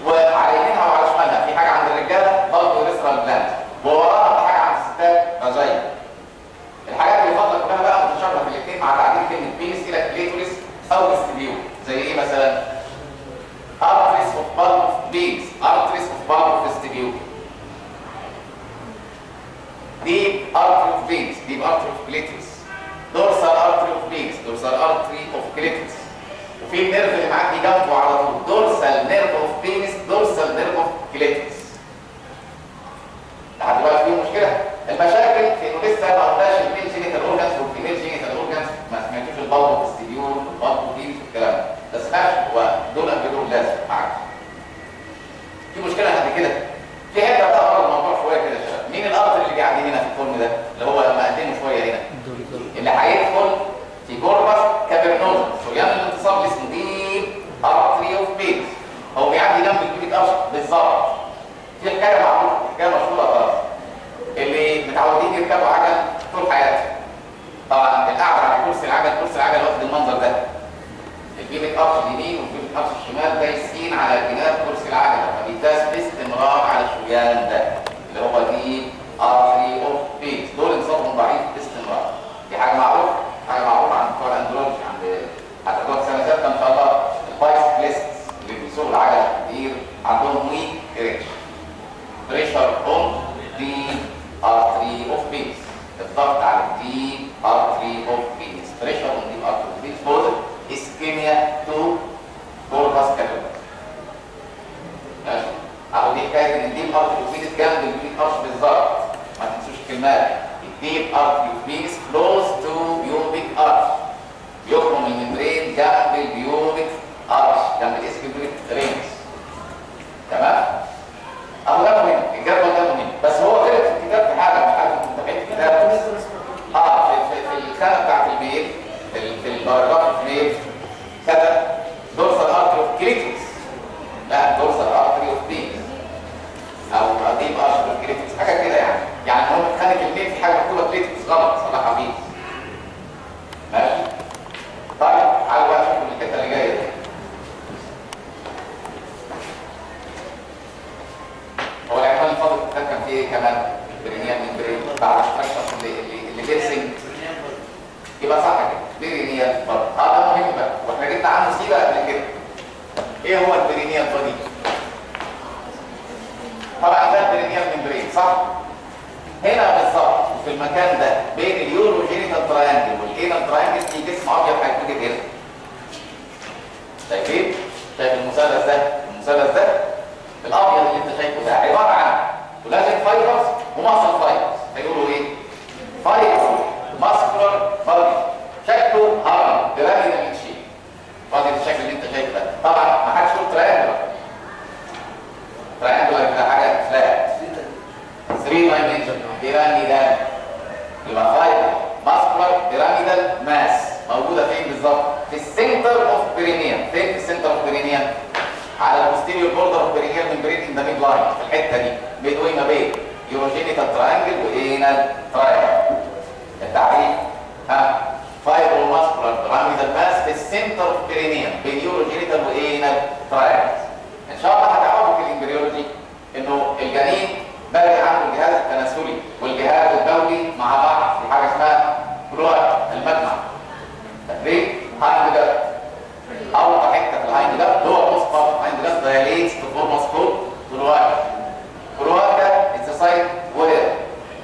وعلى يمينها وعلى شمالها في حاجه عند الرجاله برضه يوريثرال جلاند، ووراها حاجه عند الستات فاجينا. الحاجات اللي فاضله كلها بقى متشابهه في الاثنين مع تعديل كلمه بينس الى كليتوريس او فيستيبيول. زي ايه مثلا؟ ارتريس اوف بالب اوف بينس، ارتريس اوف بالب اوف فيستيبيول. ديب ارتري اوف بينس، ديب ارتري اوف كليتوريس. دورسال ارتري اوف بينس، دورسال ارتري اوف كليتوريس. وفي النيرف اللي معاك جنبه على طول، دورسال نيرف اوف بينس، دورسال نيرف اوف كليتوريس. في مشكله قد كده. في حته بقى بره الموضوع شويه كده يا شباب. مين الارتري اللي قاعد هنا في الفورم ده اللي هو مقدمه شويه هنا؟ اللي هيدخل في كوربس كافرنوزا، شريان الانتصاب اللي اسمه ديب ارتري اوف بيت. هو بيعدي جنب البيبيك ارش بالظبط. في حكايه معروفه، حكايه مشهوره خلاص، اللي متعودين يركبوا عجل طول حياتهم. طبعا القعده على كرسي العجل واخد المنظر ده. البيبيك ارش اليمين والبيبيك ارش الشمال دايسين على جناب كرسي العجله، فبيداس باستمرار على الشريان ده اللي هو ديب ارتري اوف بيت. دول انصابهم ضعيف باستمرار. دي حاجه معروفه عن بتوع الاندرولوجي، عند هتاخدوها في سنه ثالثه ان شاء الله. البايسكليستس اللي بيسوقوا العجل كتير عندهم ويك اريكشن. بريشر اون ديب ارتري اوف بيت، الضغط على الديب ارتري اوف بيت. بريشر اون ديب ارتري اوف بيت كوز اسكيميا تو كوربس كالوري. ماشي. اهو دي حكايه ان الديب ارتري اوف بيت جنب البيبيك ارش بالظبط. ما تنسوش الكلمات. الديب ارتري اوف بيت كلوز تو بيوبيك ارش، بيخرم الممبرين جنب البيوبيك ارش، جنب الاسكيبيك رينجز. تمام؟ اهو ده مهم، الجدول ده مهم، بس هو غلط في الكتاب في حاجه، مش عارف انتوا متابعين الكتاب. في الخانه بتاعت الميل، في الباراجراف الميل كتب دورسال ارتري اوف كريتيكس. لا، دورسال ارتري اوف بيت او ديب ارتري اوف كريتيكس، حاجه كده يعني. يعني هو في خانه الميل في حاجه مكتوبه كريتيكس غلط، صلاح عبيد. ماشي؟ طيب تعالوا بقى نشوف الحته اللي جايه دي. هو العنوان الفاضل ده كان فيه ايه كمان؟ برينيال ممبرين بعد الستراكشر اللي بيرسم. يبقى صح كده، برينيال برضه. ده مهم بقى، واحنا جبنا عنه سيره قبل كده. ايه هو البرينيال بودي؟ طبعا ده البرينيال ممبرين، صح؟ هنا بالظبط في المكان ده بين اليوروجينيتال تراينجل والانال تراينجل في جسم ابيض هيتوجد هنا. شايفين؟ شايف المثلث ده؟ المثلث ده الابيض اللي انت شايفه ده عباره عن كولاجين فايبرز وماسل فايبرز. فيقولوا ايه؟ فايبر ماسكولار بادي، شكله هرم بيراميدال شيب. بادي الشكل اللي انت شايفه ده. طبعا ما حدش يقول تراينجلر. تراينجلر ده حاجه فلات 3 دايمنشن بيراميدال. يبقى فايبر ماسكولار بيراميدال ماس موجوده فين بالظبط؟ في السنتر اوف بيرينيوم. فين في السنتر اوف بيرينيوم؟ على البوستيريور بوردر اوف بيرينيال ممبرين ان ذا ميد لاين، في الحته دي بين ما بين يوروجينيتال تراينجل وانال تراينجل. التعريف فايبرو ماسكولار بيراميدال ماس في السنتر اوف بيرينيوم بين يوروجينيتال وانال تراينجل. ان شاء الله هتعرفوا في الامبريولوجي انه الجنين بادئ عنده الجهاز التناسلي والجهاز البولي مع بعض في حاجه اسمها كلوات المجمع. تدريب هايند جارد، اوطى حته في الهايند جارد هو موست بارت هايند جارد دايليتس تو فورم واتس كولد كلوات. كلوات ده از ذا سايت وير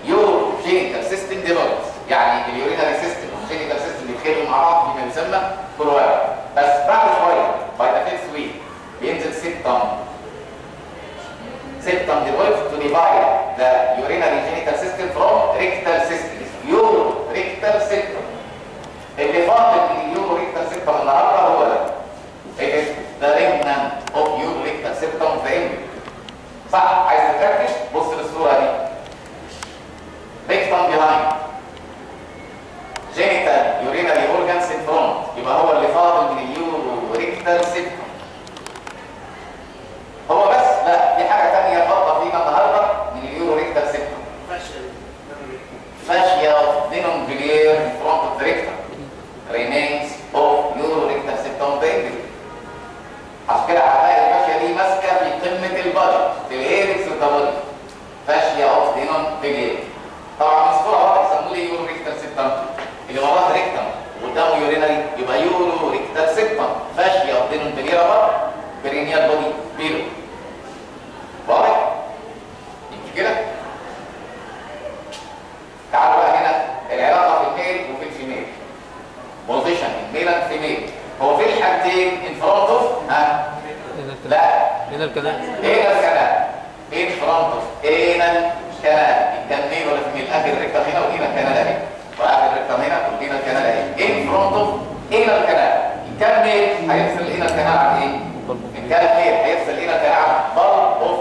يور جينيتال سيستم ديفلوبس، يعني اليورينري سيستم والجينيتال سيستم بيتخلقوا مع بعض فيما يسمى كلوات. بس بعد شويه باي ذا فيفث ويك بينزل septum devolves to divide the urinary genital system from rectal system. Urorectal septum. اللي فاضل من اليوروrectal septum النهارده هو ده. It is the remnant of urorectal septum of the embryo. صح؟ عايز تركز؟ بص للصوره دي. Rectum behind. Genital urinary organs in front. يبقى هو اللي فاضل من اليوروrectal septum. هو بس لا، في حاجه ثانيه فاضله فينا النهارده من اليوروrectal septum. Fascia of denonvillere in front of the rectum remains of urorectal septum of the embryo. عشان كده هتلاقي الفاشيا دي ماسكه في قمه البادي في الايركس والدبل. فاشيا اوف denonvillere. طبعا من الصوره واضح يسموه لي urorectal septum. اللي وراه ريكتم وقدامه يورينري يبقى urorectal septum. فاشيا اوف denonvillere بره برينيال بودي بيلو. واضح؟ يمشي كده؟ تعالوا بقى هنا العلاقه في الميل وفي الفيميل. بوزيشن الميل اند فيميل. هو في الحاجتين ان فرونت اوف لا هنا الكلام ان فرونت اوف انال كانال. كان ميل ولا فيميل؟ اخر الريكتم هنا وهنا الكانال اهي، واخر الريكتم هنا وهنا الكانال اهي. ان فرونت اوف انال كانال. كان ميل هيفصل الانال كانال عن ايه؟ ان كان ميل هيفصل الانال كانال عن بال اوف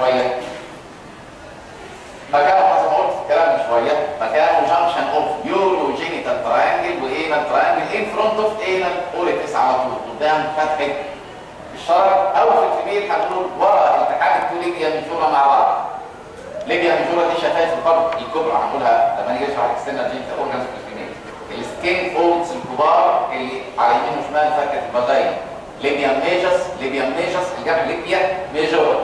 شويه؟ مكانه زي ما قلت في الكلام من شويه، مكانه جنكشن اوف يورو جينيتال تراينجل وانال تراينجل ان فرونت اوف انال اوريكس على طول قدام فتحه الشرج، او في الفيميل هنقول ورا التحام التو ليبيا ميجورا مع بعض. ليبيا ميجورا دي شفايف القلب الكبرى، هنقولها لما نيجي نشرح الاكسترنال جينيتال اورجانز في الفيميل. السكين فولدز الكبار اللي على يمين وشمال فكه البدايه. ليبيا ميجس، ليبيا ميجس الجمع ليبيا ميجورا.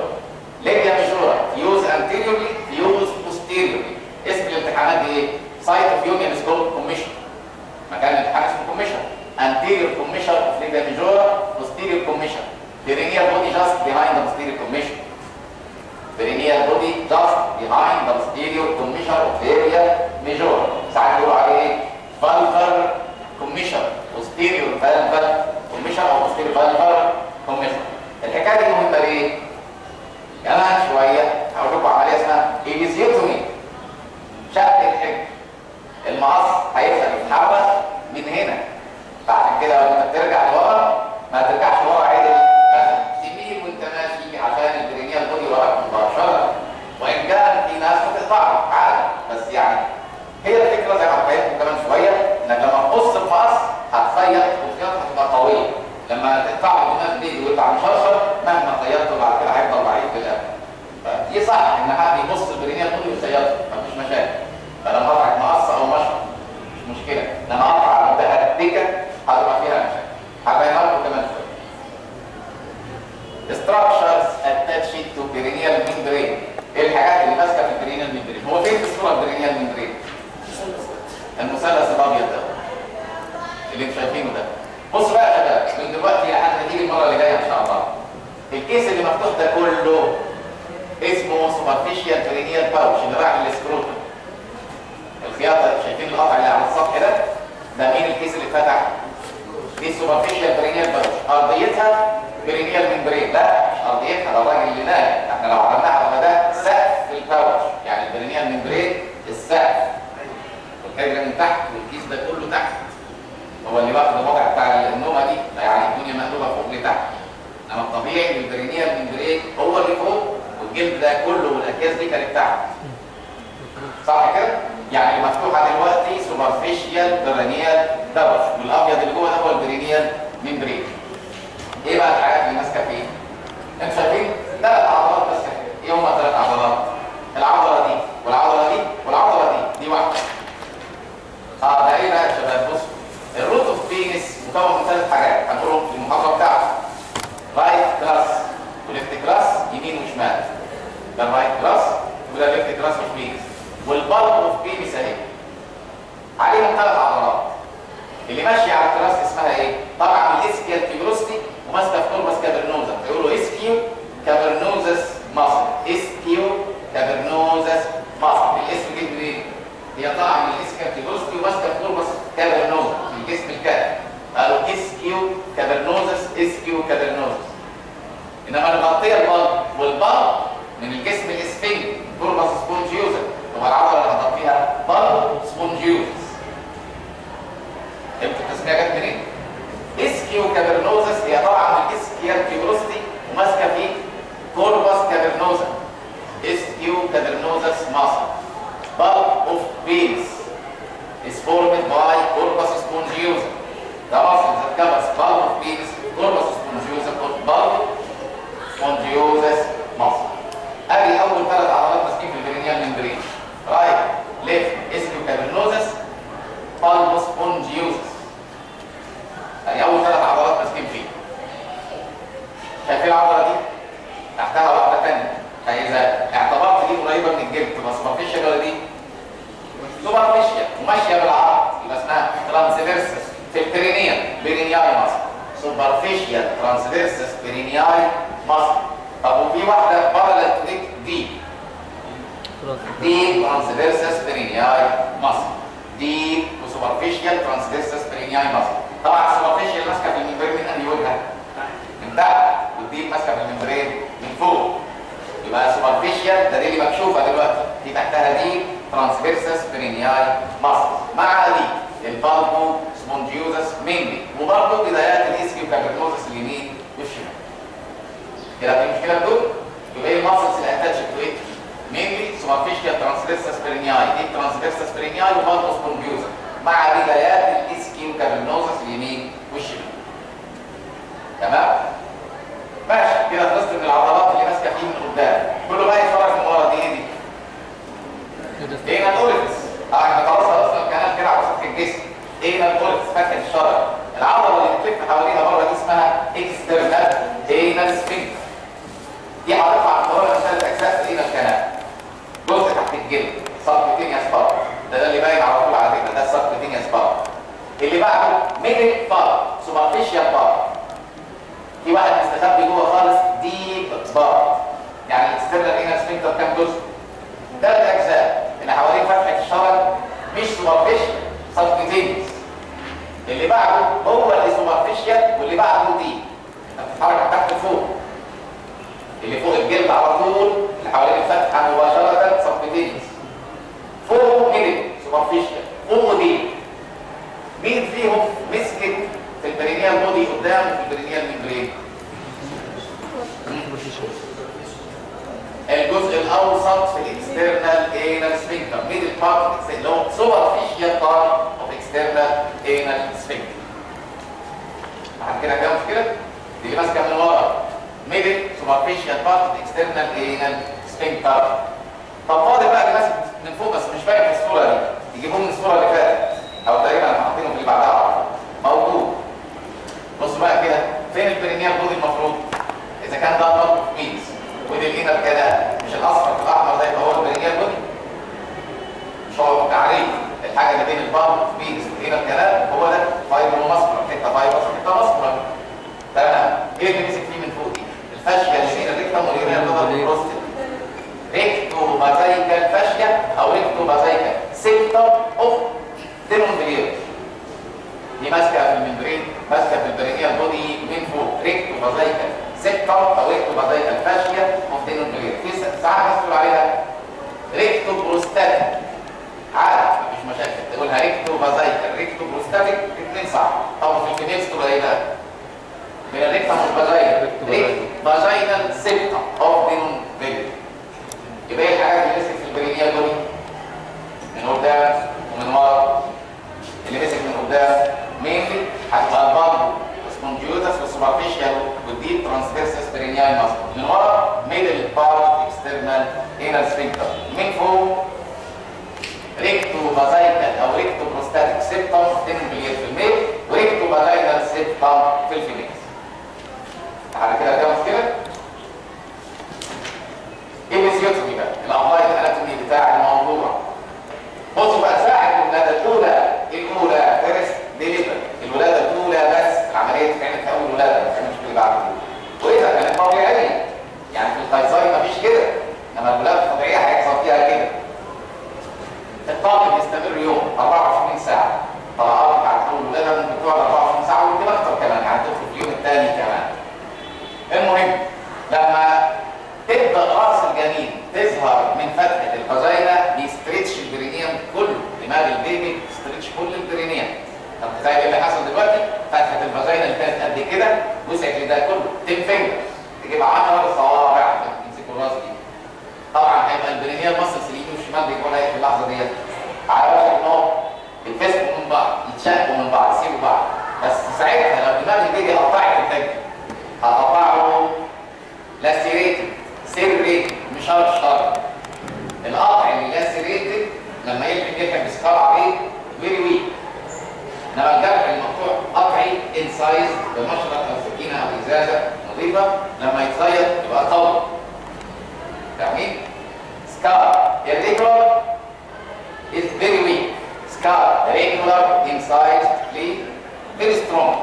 ليبيا ميجورا فيوز انتيريورلي فيوز بوستيريورلي. اسم الامتحانات دي ايه؟ سايت اوف يونيون از كولد كوميشن. مكان الامتحان اسمه كوميشن. anterior commissure of labia majora, posterior commissure. Perineal body just behind the posterior commissure. Perineal body just behind the posterior commissure of labia majora. ساعات بيقولوا عليه ايه؟ valvar commissure. posterior valvar commissure او posterior valvar commissure. الحكايه دي مهمه ليه؟ كمان شويه هقول لكم عمليه اسمها ايبيزيوتومي. شق الحجر. المقص هيبدا يتحرك من هنا. بعد كده لما ترجع لورا ما ترجعش لورا عدل، تميل وانت ماشي عشان البرينيال بودي وراك مباشره، وان كان في ناس بتقطعه عادي، بس يعني هي الفكره زي ما هفهمكم كمان شويه انك لما تقص المقص هتخيط وخياطها هتبقى قويه، لما تقطعه بالناس دي ويطلع مشرشر مهما خيطته بعد كده هيفضل ضعيف في الاخر. فدي صح ان حد يبص البرينيال بودي ويخيطه مفيش مشاكل، فلما قطعت مقص او مشرط مش مشكله، لما اقطع متهدكه هتبقى فيها مشاكل. هبقى لكم كمان شويه. structures attached to perineal membrane. ايه الحاجات اللي ماسكه في البرينيال membrane؟ هو فين في الصوره البرينيال membrane؟ المثلث الابيض ده اللي انتم شايفينه ده. بصوا بقى يا شباب، من دلوقتي لحد ما تيجي المره اللي جايه ان شاء الله، الكيس اللي مفتوح ده كله اسمه superficial perineal pouch اللي رايح للسكروتم. الخياطه شايفين القطع اللي على السطح ده مين الكيس اللي اتفتح؟ دي سوبرفيشال برينيال باوش. ارضيتها برينيال ممبرين. لا مش ارضيتها، ده الراجل اللي نايم. احنا لو عملناها على ده سقف الباوش، يعني البرينيال ممبرين السقف والحجره من تحت والكيس ده كله تحت، هو اللي واخد الوضع بتاع النومه دي، يعني الدنيا مقلوبه فوق لتحت. انما الطبيعي ان البرينيال ممبرين هو اللي فوق والجلد ده كله والاكياس دي كانت تحت. صح كده؟ يعني المفتوحه دلوقتي سوبرفيشال برينيال باوش، والابيض اللي جوه ده هو البرينيال ممبرين. ايه بقى الحاجات اللي ماسكه فيه؟ انتوا شايفين 3 عضلات ماسكه فيه. ايه هما 3 عضلات؟ العضله دي والعضله دي والعضله دي واحده. ده ايه بقى يا شباب؟ بصوا، الروت اوف بينس مكون من 3 حاجات هنقولهم في المحاضره بتاعتنا. رايت كلاس وليفت كلاس، يمين وشمال. ده الرايت كلاس وده الليفت كلاس اوف بينس. والبلب اوف بينس اهي عليهم 3 عضلات. اللي ماشيه على الكلاس اسمها ايه؟ طبعا الاسكيال فيبروستي وماسكه في كوربس كابرنوزا، فيقولوا اسكيو كابرنوزس ماسل. اسكيو كابرنوزس ماسل. الاسم جه منين؟ هي طالعه من الاسكيال فيبروستي وماسكه في كوربس كابرنوزا في الجسم الكافي. قالوا اسكيو كابرنوزس، اسكيو كابرنوزس. انما الغطيه البلب، والبلب من الجسم الاسفنجي كوربس سبونجيوزا، هو العضله اللي هضم فيها بلب سبونجيوزس. فهمتوا التسميه جت منين؟ اسكيو كابرنوزس هي طالعه من الاسكيال فيبروستي وماسكه في كوربس كابرنوزا. اسكيو كابرنوزس ماسل. bulb of penis is formed by corpus spongiosa. The muscle that covers bulb of penis, corpus spongiosa called bulb spongiosus muscle. ادي اول 3 عضلات ماسكين في البرينيال ممبرين. رايت ليفت اسكيو كابرنوزس bulb spongiosus. يعني اول 3 عضلات ماسكين فيه. شايفين العضله دي؟ تحتها واحده ثانيه، فاذا اعتبرت دي قريبه من الجلد تبقى سوبرفيشال ولا دي؟ سوبرفيشال وماشيه بالعرض يبقى اسمها ترانسفيرسس في البرينيال برينياي ماسل. سوبرفيشال ترانسفيرسس برينياي ماسل. طب وفي واحده بارالل دي ترانسفيرسس برينياي ماسل. دي وسوبرفيشال ترانسفيرسس برينياي ماسل. طبعا السوبرفيشال ماسكه في الممبرين من انهي وجهه؟ من تحت، والدي ماسكه في الممبرين من فوق. يبقى سوبرفيشال ده دي اللي مكشوفه دلوقتي، في تحتها دي ترانسفيرسس برينياي ماسل، مع دي البالبو سبونجيوزس مينلي، وبرضه بدايات الاسكيو كابرنوزس اليمين والشمال. كده في مشكله دول؟ يبقى ايه الماسلز اللي اتاتش سوبرفيشال ترانسفيرسس برينياي، دي ترانسفيرسس برينياي وبالبوس كونفيوزر مع بدايات الاسكيو كابرنوزس اليمين والشمال. تمام؟ ماشي كده خلصت من العضلات اللي ماسكه فيه من قدام، كله بقى يتفرج من ورا. دي ايه دي؟ ايه الاوريفيس؟ احنا خلاص خلصنا الكلام كده على سطح الجسم. ايه الاوريفيس؟ فتحه الشرج. العضله اللي بتلف حواليها بره دي اسمها اكسترنال انال سفنكتر. دي عارفه عن طريقه ثلاث اجزاء في الانال كانال. جزء تحت الجلد سبكوتينيوس بارت، ده اللي باين على طول على فكره، ده السبكوتينيوس بارت. اللي بعده ميدل بارت سوبرفيشال بارت. في واحد مستخبي جوه خالص ديب بارت. يعني الاكسترنال انال سفنكتر كام جزء؟ ثلاث اجزاء اللي حوالين فتحه الشرج، مش سوبرفيشال، سبكوتينيوس. اللي بعده هو اللي سوبرفيشال واللي بعده ديب. انت بتتحرك من تحت لفوق. اللي فوق الجلد على طول اللي حوالين الفتحه مباشره سبكوتينيوس. فوق ميدل سوبرفيشال، فوق ديب. مين فيهم مسكت في البرينيال بودي قدام وفي البرينيال ميمبرين؟ الجزء الاوسط في الاكسترنال انال سفنكتر، ميدل بارت اللي هو سوبرفيشال بارت اوف اكسترنال انال سفنكتر. بعد كده كده مشكله دي اللي ماسكه من ورا ميدل سوبرفيشال بارت اوف اكسترنال انال سفنكتر. طب فاضل بقى اللي ماسك من فوق بس مش باين في الصوره دي، يجيبوه من الصوره اللي فاتت او تقريبا انا حاطينه في اللي بعدها على طول. موجود. بص بقى كده، فين البرينيال بودي المفروض؟ اذا كان ده بارت اوف مينز ودي الانر كده، مش الاصفر في الاحمر ده يبقى هو البرينيال بودي؟ مش هو تعريف الحاجه اللي بين البارت اوف مينز والانر كده هو ده فايبرو ماسكولار، حته فايبرس حته ماسكولار. تمام. ايه اللي مسك فيه من فوق دي؟ الفاشيه اللي بين الريكتم والانر بروستيت. ريكتو بازايكال فاشيه او ريكتو بازايكال سيكتر اوف دينومبلير. دي ماسكه في الممبرين، ماسكه في البرينيال بودي من فوق. ريكتو بازايكال سيكتر او ريكتو بازايكال فاشيه اوف دينومبلير. في ساعات ناس تقول عليها ريكتو بروستاتيك. عادي مفيش مشاكل تقولها ريكتو بازايكال، ريكتو بروستاتيك الاثنين صح. طب في الفيميلز تقول ايه بقى؟ من الريكتم والفاجينا ريكتو فاجينال سيكتر اوف دينومبلير. يبقى ايه الحاجات اللي مسك في البرينيال بودي؟ من قدام ومن ورا. اللي مسك من قدام مينلي هتبقى البالبو سبونجيوتس والسوبرفيشال والديب ترانسفيرسس برينيال ماسل. من ورا ميدل بارت اكسترنال انال سفنكتر. من فوق ريكتو فازايكال او ريكتو بروستاتيك سيبتم دينومبلير في الميل وريكتو فازايكال سيبتم في الفيميلز. على كده ده مشكله؟ ايه فيزيوتومي بقى؟ الابلايد اناتومي بتاع الموضوع. بصوا بقى ساعه الولاده الاولى فيرست ديليفر، الولاده الاولى بس، العمليه كانت في اول ولاده ما كانتش في اللي بعد كده. واذا كانت طبيعيه يعني في القيصري مفيش كده، انما الولاده الطبيعيه هيحصل فيها كده. الطاقم يستمر يوم 24 ساعه، طلعات بتاعت اول ولاده ممكن تقعد 24 ساعه ويمكن اكتر كمان، يعني تدخل في اليوم الثاني كمان. المهم لما تبدا راس الجنين تظهر من فتحه الفاجينا بيستريتش البرينيوم كله، دماغ البيبي بيستريتش كل البرينيوم. طب تخيل ايه اللي حصل دلوقتي؟ فتحه الفاجينا اللي كانت قد كده وسعت لده كله 10 فينجر، تجيب 10 صوابع تمسكوا الراس دي. طبعا هيبقى البرينيوم ماسلز اليمين والشمال بيكونوا ايه في اللحظه ديت؟ على وشك ان هو يتفسكوا من بعض، يتشقوا من بعض، يسيبوا بعض. بس ساعتها لو دماغ البيبي قطعت الحجر هقطعه لاسيريتد سيريتد مش شرط. القطع اللي لاسيريتد لما يلحق بسكار عريض فيري ويك، انما الجرح المقطوع قطعي انسايز بمشرط او سكينه او ازازه نظيفه لما يتصيد يبقى قوي. فاهمين؟ سكار irregular is very weak. سكار regular in size very strong.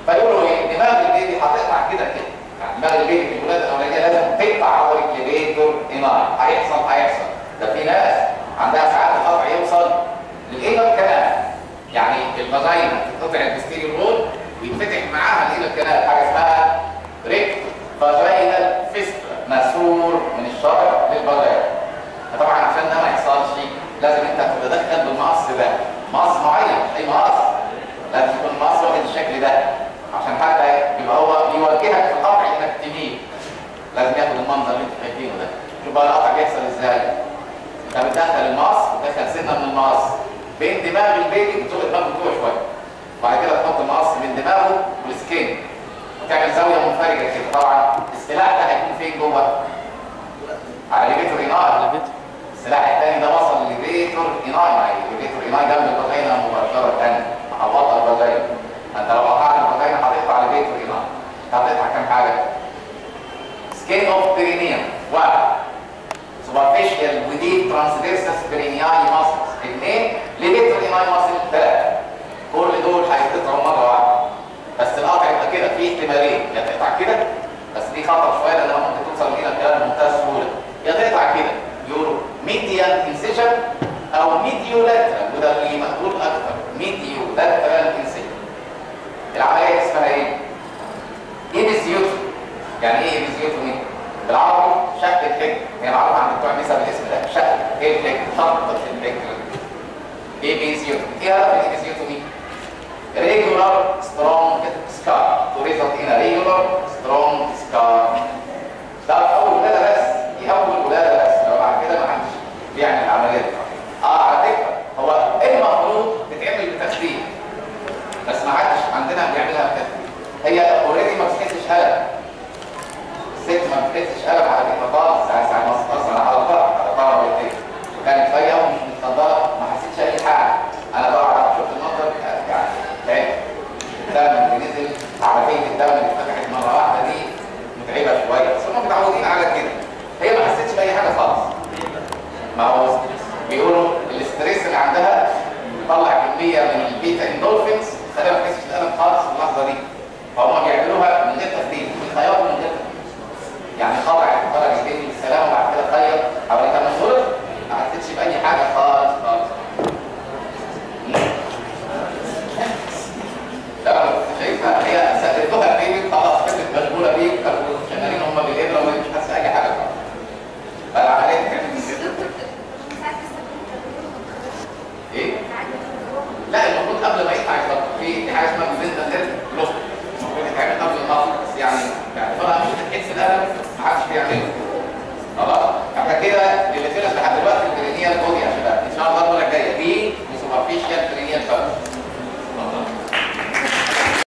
فيقولوا ايه؟ دماغ البيبي هتقطع كده كده. يعني دماغ البيبي في الولاده الاولانيه لازم تقطع عبر الكليفيتور اناي. هيحصل. ده في ناس عندها ساعات القطع يوصل للانر كانال. يعني الفاجينا تتقطع البستيريو رول ويتفتح معاها الانر كانال، حاجه اسمها ريكتو فاجينال فيستولا، مسور من الشرج للفاجينا. طبعا عشان ده ما يحصلش لازم انت تتدخل بالمقص ده، مقص معين مش اي مقص، لازم يكون المقص واخد الشكل ده عشان حتى يبقى هو بيوجهك في القطع انك تميل. لازم ياخد المنظر اللي انتوا شايفينه ده. شوف بقى القطع بيحصل ازاي. انت بتدخل المقص، بتدخل سنه من المقص بين دماغ البيبي، بتزق دماغه جوه شويه، وبعد كده تحط المقص من دماغه والسكين وتعمل زاويه منفرجه كده. طبعا السلاح ده هيكون فين جوه؟ على ليفيتور ايناي. السلاح الثاني ده وصل لليفيتور ايناي، الليفيتور ايناي جنب الفاجينا مباشره، محوطه الفاجينا. انت لو قطعت الفاجينا هتقطع ليفيتور ايناي، هتقطع كام حاجه؟ سكين اوف بيرينيوم، واحد superficial وديب transversus perineal muscles، اثنين ليفيتور ايناي muscle، ثلاثه. كل دول هيتقطعوا مره واحده، بس القطع يبقى كده في احتمالين، يا تقطع كده بس دي خطر شويه لانها ممكن توصل لينا الكلام بمنتهى السهوله، يا تقطع كده يورو ميديال انسيشن او ميديو لاترال، وده اللي مقبول اكتر، ميديو لاترال انسيشن. العمليه اسمها ايه؟ ايبيزيوتومي. يعني ايه ايبيزيوتومي؟ بالعربي شق الحجر، هي معروفه عند بتوع النساء بالاسم ده، شق الحجر، شقه الحجر. ايبيزيوتومي. ايه هدف الايبيزيوتومي؟ regular strong scar to result in a regular strong scar. ده في اول ولاده بس، دي اول ولاده بس، لو بعد كده ما حدش بيعمل العمليه دي. على فكره هو المفروض تتعمل بتخدير، بس ما حدش عندنا بيعملها بتخدير. هي اوريدي ما بتحسش الم، الست ما بتحسش الم على فكره خالص، ساعه ما اصلا على الطرف الثاني كانت فايقه ومش متخدره، ما حسيتش اي حاجه. انا بقى شفت المنظر يعني تعبت، الدم اللي نزل، عمليه الدم اللي اتفتحت مره واحده دي متعبه شويه، بس هم متعودين على كده. هي ما حسيتش باي حاجه خالص. ما هو بيقولوا الاستريس اللي عندها بيطلع كميه من البيتا اندورفينز خليها ما تحسش الالم خالص في اللحظه دي، فهم بيعملوها من غير تخدير، بيخيطوا من غير تخدير. يعني خرج البيبي بالسلامه وبعد كده خيط حوالي 8 شهور، ما حسيتش باي حاجه خالص خالص. تمام؟ شايفها هي سالتوها البيبي خلاص كانت مشغوله بيه، كانوا شغالين هم بالابره ومش حاسه اي حاجه خالص. فالعمليه كانت ايه؟ لا المفروض قبل ما يقطع يفكر في حاجه اسمها بنتال كلوز، المفروض يتعمل قبل النقل، بس يعني طبعا مش هتحس الالم ما حدش بيعمله. خلاص؟ احنا كده اللي فينا لحد